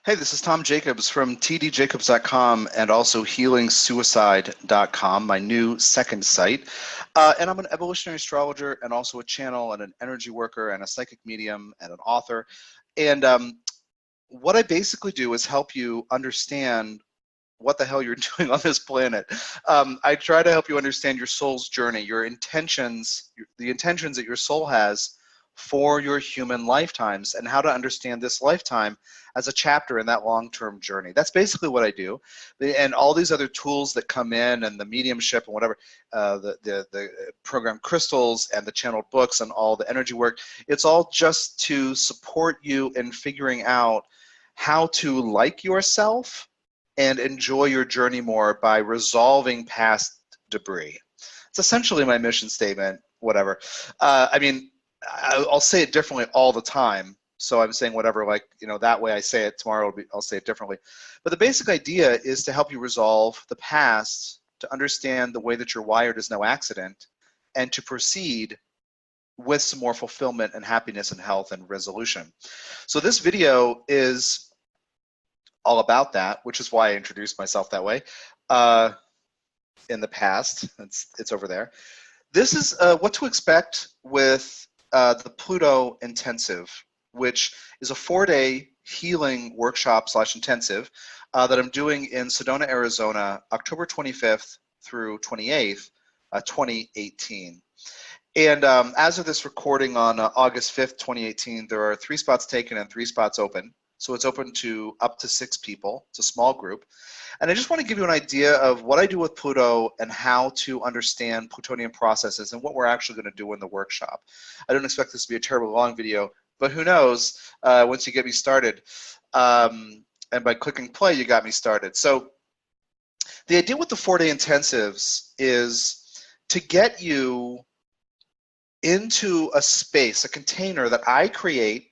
Hey, this is Tom Jacobs from tdjacobs.com and also healingsuicide.com, my new second site. And I'm an evolutionary astrologer and also a channel and an energy worker and a psychic medium and an author. And what I basically do is help you understand what the hell you're doing on this planet. I try to help you understand your soul's journey, your intentions, the intentions that your soul has for your human lifetimes, and how to understand this lifetime as a chapter in that long-term journey. That's basically what I do. And all these other tools that come in, and the mediumship and whatever, the program crystals and the channeled books and all the energy work, it's all just to support you in figuring out how to like yourself and enjoy your journey more by resolving past debris. It's essentially my mission statement, whatever. I mean, I'll say it differently all the time. So I'm saying whatever, like, you know, that way I say it, tomorrow I'll say it differently. But the basic idea is to help you resolve the past, to understand the way that you're wired is no accident, and to proceed with some more fulfillment and happiness and health and resolution. So this video is all about that, which is why I introduced myself that way in the past. It's over there. This is what to expect with the Pluto Intensive, which is a 4-day healing workshop / intensive that I'm doing in Sedona, Arizona, October 25th through 28th, 2018. And as of this recording on August 5th, 2018, there are 3 spots taken and 3 spots open. So it's open to up to 6 people. It's a small group. And I just want to give you an idea of what I do with Pluto and how to understand Plutonian processes and what we're actually going to do in the workshop. I don't expect this to be a terribly long video, but who knows once you get me started. And by clicking play, you got me started. So the idea with the 4-day intensives is to get you into a space, a container that I create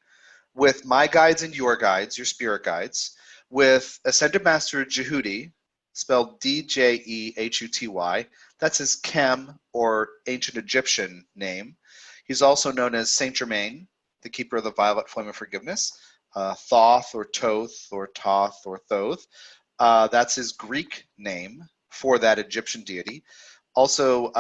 with my guides and your guides, your spirit guides, with Ascended Master Djehuty, spelled D-J-E-H-U-T-Y. That's his Chem or ancient Egyptian name. He's also known as Saint Germain, the keeper of the violet flame of forgiveness, Thoth or Toth or Toth or Thoth. That's his Greek name for that Egyptian deity. Also,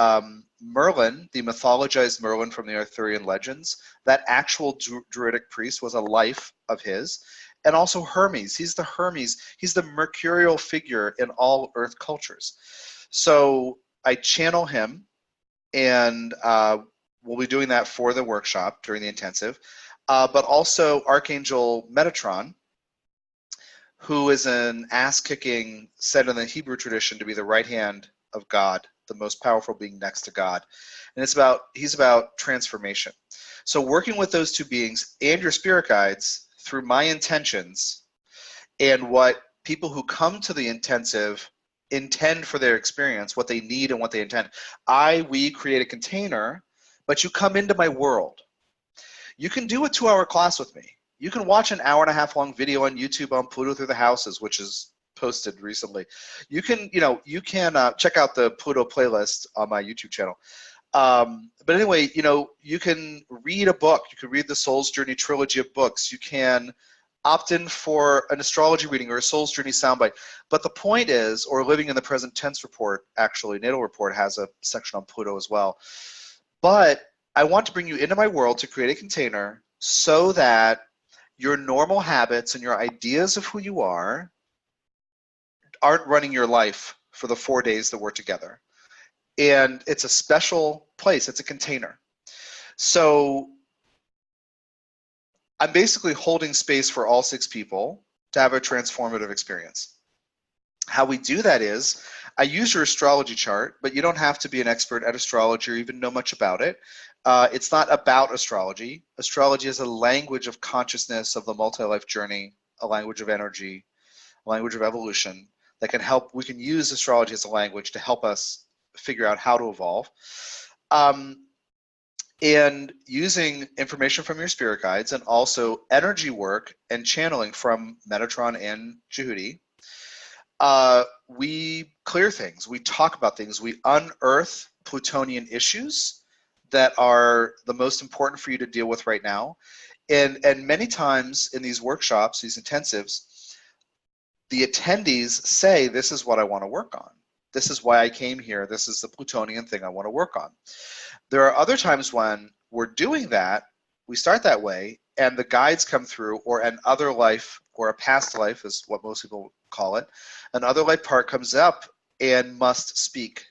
Merlin, the mythologized Merlin from the Arthurian legends, that actual druidic priest was a life of his. And also Hermes, he's the mercurial figure in all earth cultures. So I channel him, and we'll be doing that for the workshop during the intensive. But also Archangel Metatron, who is an ass-kicking, said in the Hebrew tradition to be the right hand of God, the most powerful being next to God. And he's about transformation. So working with those 2 beings and your spirit guides through my intentions and what people who come to the intensive intend for their experience, what they need and what they intend. We create a container, but you come into my world. You can do a 2-hour class with me. You can watch an 1.5-hour long video on YouTube on Pluto Through the Houses, which is posted recently. You can check out the Pluto playlist on my YouTube channel. But anyway, you can read a book. You can read the Soul's Journey trilogy of books. You can opt in for an astrology reading or a Soul's Journey soundbite. But the point is, or Living in the Present Tense report, actually, Natal Report has a section on Pluto as well. But I want to bring you into my world to create a container so that your normal habits and your ideas of who you aren't running your life for the 4 days that we're together. And it's a special place. It's a container. So I'm basically holding space for all 6 people to have a transformative experience. How we do that is I use your astrology chart, but you don't have to be an expert at astrology or even know much about it. It's not about astrology. Astrology is a language of consciousness of the multi-life journey, a language of energy, a language of evolution that can help. We can use astrology as a language to help us figure out how to evolve. And using information from your spirit guides and also energy work and channeling from Metatron and Djehuty, we clear things, we talk about things, we unearth Plutonian issues that are the most important for you to deal with right now. And many times in these workshops, these intensives, the attendees say, this is what I want to work on. This is why I came here. This is the Plutonian thing I want to work on. There are other times when we're doing that, we start that way, and the guides come through, or an other life, or a past life is what most people call it. An other life part comes up and must speak.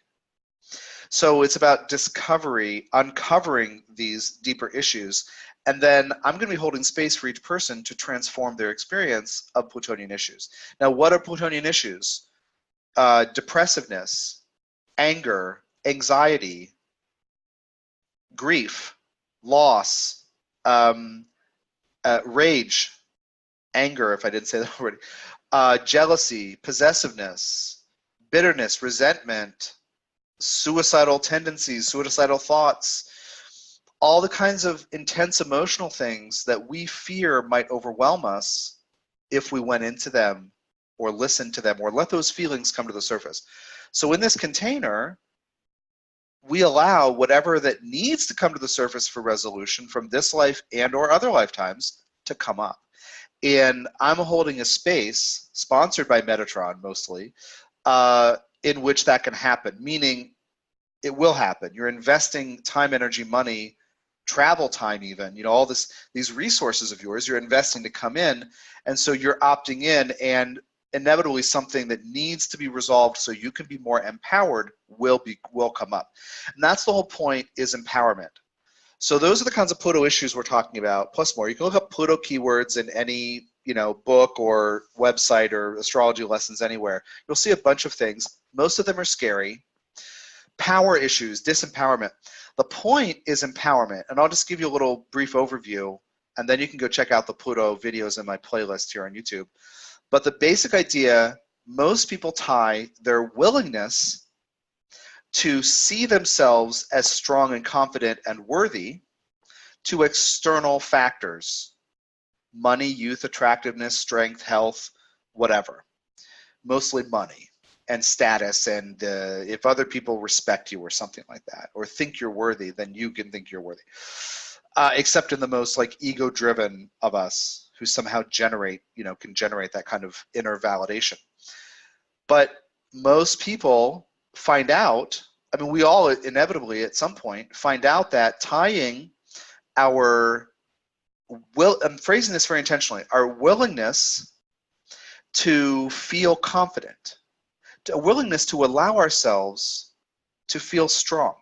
So it's about discovery, uncovering these deeper issues, and then I'm going to be holding space for each person to transform their experience of Plutonian issues. Now, what are Plutonian issues? Depressiveness, anger, anxiety, grief, loss, rage, anger, if I didn't say that already, jealousy, possessiveness, bitterness, resentment, suicidal tendencies, suicidal thoughts, all the kinds of intense emotional things that we fear might overwhelm us if we went into them or listened to them or let those feelings come to the surface. So in this container, we allow whatever that needs to come to the surface for resolution from this life and or other lifetimes to come up. And I'm holding a space, sponsored by Metatron mostly, in which that can happen, meaning it will happen. You're investing time, energy, money, travel time even, you know, all these resources of yours, you're investing to come in, and so you're opting in, and inevitably something that needs to be resolved so you can be more empowered will come up. And that's the whole point, is empowerment. So those are the kinds of Pluto issues we're talking about, plus more. You can look up Pluto keywords in any, you know, book or website or astrology lessons anywhere. You'll see a bunch of things. Most of them are scary. Power issues, disempowerment. The point is empowerment, and I'll just give you a little brief overview, and then you can go check out the Pluto videos in my playlist here on YouTube. But the basic idea, most people tie their willingness to see themselves as strong and confident and worthy to external factors: money, youth, attractiveness, strength, health, whatever. Mostly money and status, and if other people respect you or something like that, or think you're worthy, then you can think you're worthy. Except in the most like ego-driven of us, who somehow generate, you know, can generate that kind of inner validation. But most people find out, I mean, we all inevitably at some point find out that tying our I'm phrasing this very intentionally, our willingness to feel confident, a willingness to allow ourselves to feel strong,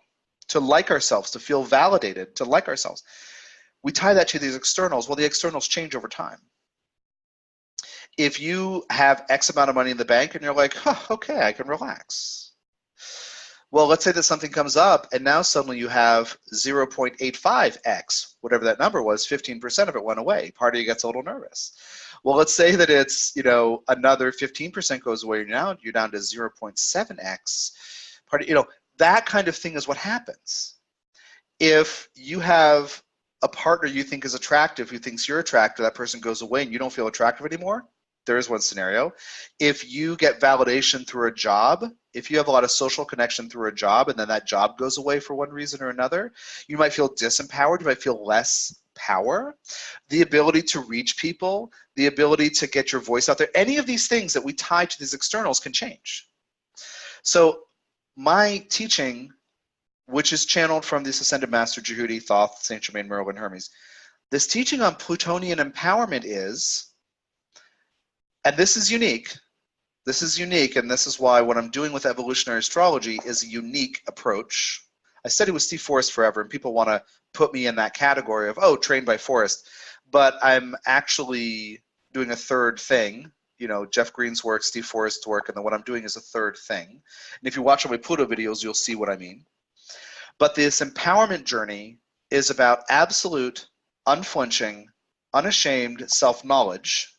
to like ourselves, to feel validated, to like ourselves. We tie that to these externals. Well, the externals change over time. If you have X amount of money in the bank and you're like, huh, okay, I can relax. Well, let's say that something comes up and now suddenly you have 0.85x, whatever that number was, 15% of it went away. Part of you gets a little nervous. Well, let's say that it's, you know, another 15% goes away. You're down to 0.7x. You know, that kind of thing is what happens. If you have a partner you think is attractive, who thinks you're attractive, that person goes away and you don't feel attractive anymore, there is one scenario. If you get validation through a job, if you have a lot of social connection through a job and then that job goes away for one reason or another, you might feel disempowered, you might feel less power. The ability to reach people, the ability to get your voice out there, any of these things that we tie to these externals can change. So my teaching, which is channeled from this Ascended Master Jehudi, Thoth, Saint Germain, Merlin, Hermes, this teaching on Plutonian empowerment is, and this is unique, and this is why what I'm doing with evolutionary astrology is a unique approach. I studied with Steve Forrest forever, and people want to put me in that category of, oh, trained by Forrest. But I'm actually doing a third thing. You know, Jeff Green's work, Steve Forrest's work, and then what I'm doing is a third thing. And if you watch all my Pluto videos, you'll see what I mean. But this empowerment journey is about absolute, unflinching, unashamed self-knowledge,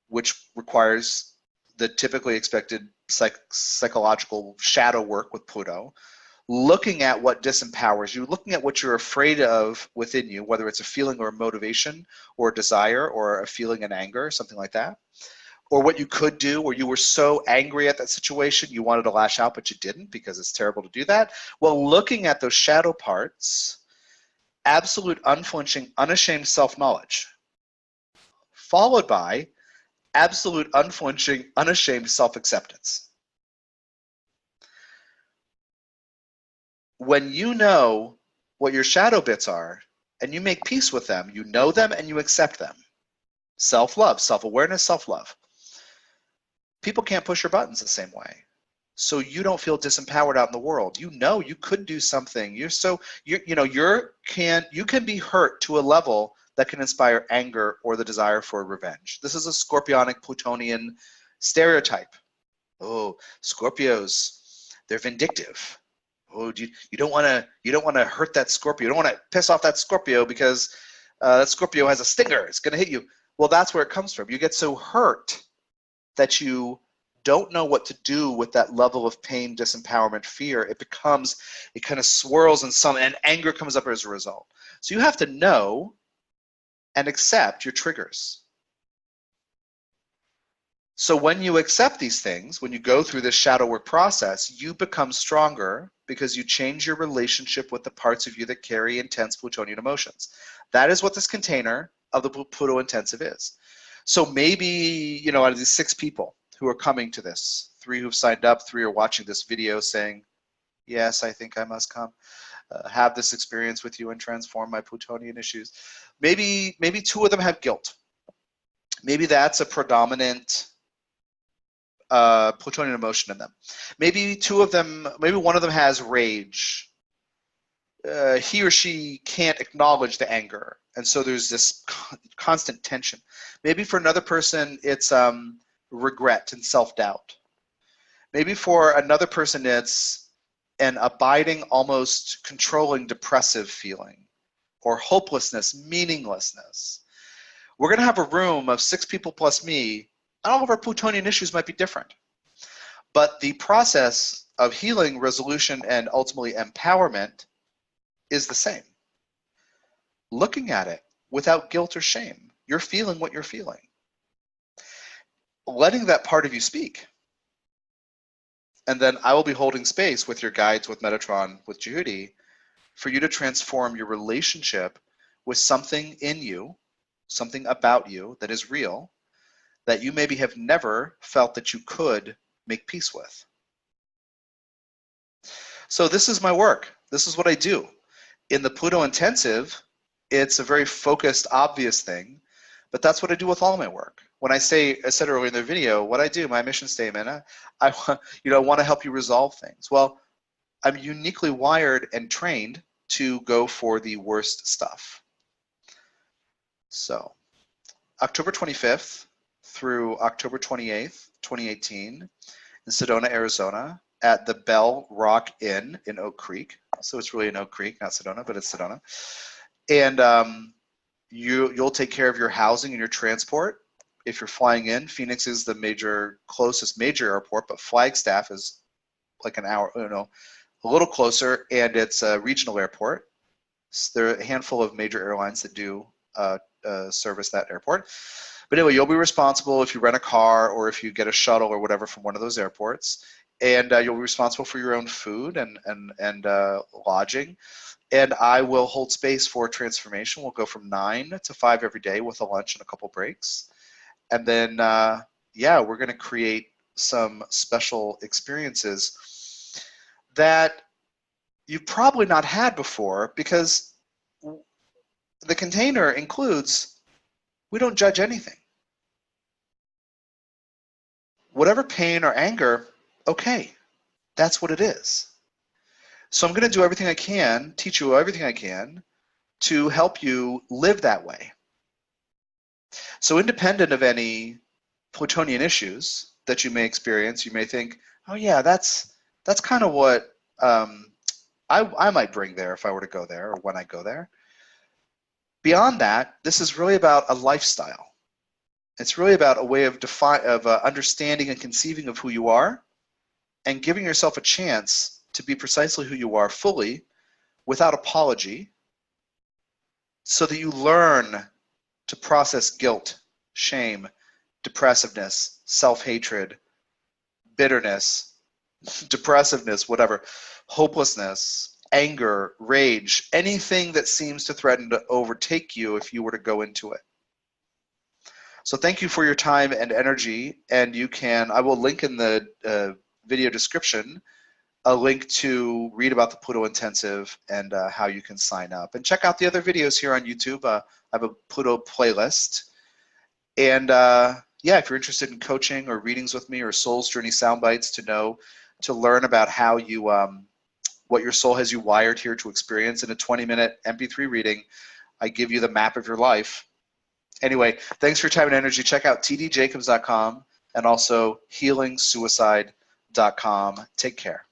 which requires the typically expected psychological shadow work with Pluto, looking at what disempowers you, looking at what you're afraid of within you, whether it's a feeling or a motivation or a desire or a feeling and anger, something like that, or what you could do, or you were so angry at that situation you wanted to lash out but you didn't because it's terrible to do that. Well, looking at those shadow parts, absolute, unflinching, unashamed self-knowledge, followed by absolute, unflinching, unashamed self-acceptance. When you know what your shadow bits are and you make peace with them, you know them and you accept them. Self-love, self-awareness, self-love. People can't push your buttons the same way. So you don't feel disempowered out in the world. You know you could do something. You can be hurt to a level that can inspire anger or the desire for revenge. This is a Scorpionic Plutonian stereotype. Oh, Scorpios, they're vindictive. Oh, you don't want to hurt that Scorpio. You don't want to piss off that Scorpio because that Scorpio has a stinger. It's going to hit you. Well, that's where it comes from. You get so hurt that you don't know what to do with that level of pain, disempowerment, fear. It kind of swirls and anger comes up as a result. So you have to know and accept your triggers. So when you accept these things, when you go through this shadow work process, you become stronger because you change your relationship with the parts of you that carry intense Plutonian emotions. That is what this container of the Pluto Intensive is. So maybe, out of these 6 people who are coming to this, 3 who've signed up, 3 are watching this video saying, yes, I think I must come, have this experience with you and transform my Plutonian issues. Maybe 2 of them have guilt. Maybe that's a predominant Plutonian emotion in them. Maybe 2 of them, maybe 1 of them has rage. He or she can't acknowledge the anger, and so there's this constant tension. Maybe for another person, it's regret and self-doubt. Maybe for another person, it's an abiding, almost controlling depressive feeling, or hopelessness, meaninglessness. We're going to have a room of 6 people plus me, and all of our Plutonian issues might be different. But the process of healing, resolution, and ultimately empowerment is the same. Looking at it without guilt or shame. You're feeling what you're feeling. Letting that part of you speak. And then I will be holding space with your guides, with Metatron, with Judy, for you to transform your relationship with something in you, something about you that is real, that you maybe have never felt that you could make peace with. So this is my work. This is what I do. In the Pluto Intensive, it's a very focused, obvious thing, but that's what I do with all my work. When I said earlier in the video, what I do, my mission statement, I want to help you resolve things. Well, I'm uniquely wired and trained to go for the worst stuff. So, October 25th through October 28th, 2018, in Sedona, Arizona, at the Bell Rock Inn in Oak Creek. So it's really in Oak Creek, not Sedona, but it's Sedona. And you'll take care of your housing and your transport. If you're flying in, Phoenix is the closest major airport, but Flagstaff is like an hour, a little closer, and it's a regional airport. So there are a handful of major airlines that do service that airport. But anyway, you'll be responsible if you rent a car or if you get a shuttle or whatever from one of those airports. And you'll be responsible for your own food and lodging. And I will hold space for transformation. We'll go from 9 to 5 every day with a lunch and a couple breaks. And then, we're going to create some special experiences that you've probably not had before, because the container includes, we don't judge anything. Whatever pain or anger, okay, that's what it is. So I'm going to do everything I can, teach you everything I can to help you live that way. So independent of any Plutonian issues that you may experience, you may think, oh yeah, that's kind of what I might bring there if I were to go there or when I go there. Beyond that, this is really about a lifestyle. It's really about a way of understanding and conceiving of who you are and giving yourself a chance to be precisely who you are fully without apology, so that you learn to process guilt, shame, depressiveness, self-hatred, bitterness, depressiveness, whatever, hopelessness, anger, rage, anything that seems to threaten to overtake you if you were to go into it. So thank you for your time and energy. And I will link in the video description a link to read about the Pluto Intensive and how you can sign up. And check out the other videos here on YouTube. I have a Pluto playlist. And yeah, if you're interested in coaching or readings with me or Soul's Journey Soundbites to learn about how you, what your soul has you wired here to experience in a 20-minute MP3 reading, I give you the map of your life. Anyway, thanks for your time and energy. Check out tdjacobs.com and also healingsuicide.com. Take care.